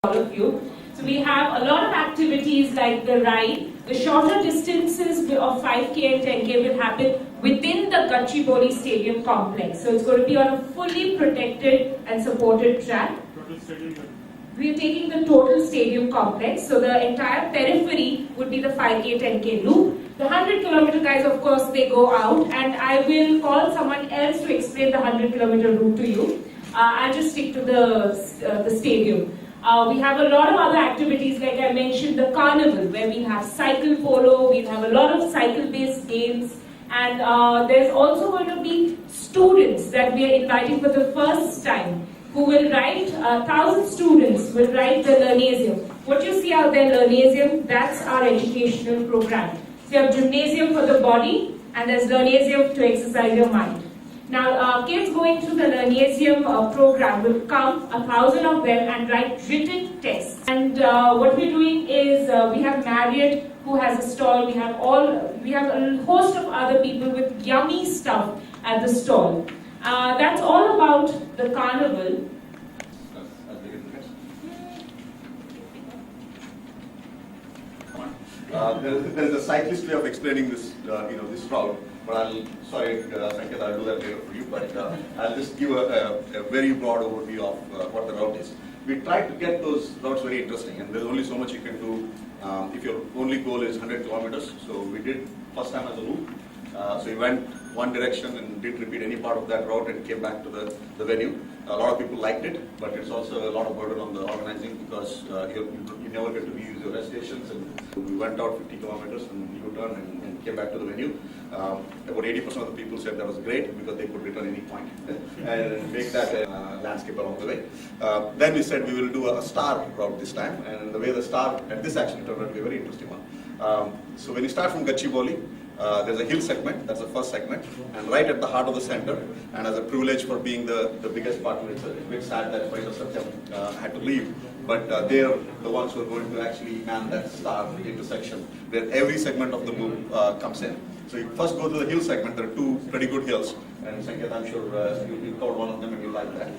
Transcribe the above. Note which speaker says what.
Speaker 1: all of you. So we have a lot of activities like the ride. The shorter distances of 5K and 10K will happen within the Gachibowli Stadium complex. So it's going to be on a fully protected and supported track. We are taking the total stadium complex. So the entire periphery would be the 5K, 10K loop. The 100-kilometer guys, of course, they go out, and I will call someone else to explain the 100-kilometer route to you. I'll just stick to the stadium. We have a lot of other activities, like I mentioned, the carnival, where we have cycle polo, we have a lot of cycle-based games, and there's also going to be students that we are inviting for the first time, who will ride, 1,000 students will ride the Learnasium. What you see out there, Learnasium, that's our educational program. So you have gymnasium for the body, and there's Learnasium to exercise your mind. Now, kids going through the Learnasium program will come, 1,000 of them, and write written tests. And what we're doing is, we have Marriott who has a stall. We have a host of other people with yummy stuff at the stall. That's all about the carnival.
Speaker 2: There is a cyclist way of explaining this, this route. But sorry, Sanket, I'll do that later for you. But I'll just give a very broad overview of what the route is. We tried to get those routes very interesting, and there's only so much you can do if your only goal is 100 kilometers. So we did first time as a loop. So we went one direction and didn't repeat any part of that route and came back to the venue. A lot of people liked it, but it's also a lot of burden on the organizing because you never get to use your rest stations. And we went out 50 kilometers and U-turn and came back to the venue. About 80% of the people said that was great because they could return any point and make that landscape along the way. Then we said we will do a star route this time, and the way the star at this actually turned out to be a very interesting one. So when you start from Gachibowli, there's a hill segment, that's the first segment, and right at the heart of the center, and as a privilege for being the biggest partner, it's a bit sad that Faisal Satyam had to leave, but they're the ones who are going to actually man that star intersection, where every segment of the loop comes in. So you first go to the hill segment, there are two pretty good hills, and Sanket, I'm sure you covered one of them and you like that.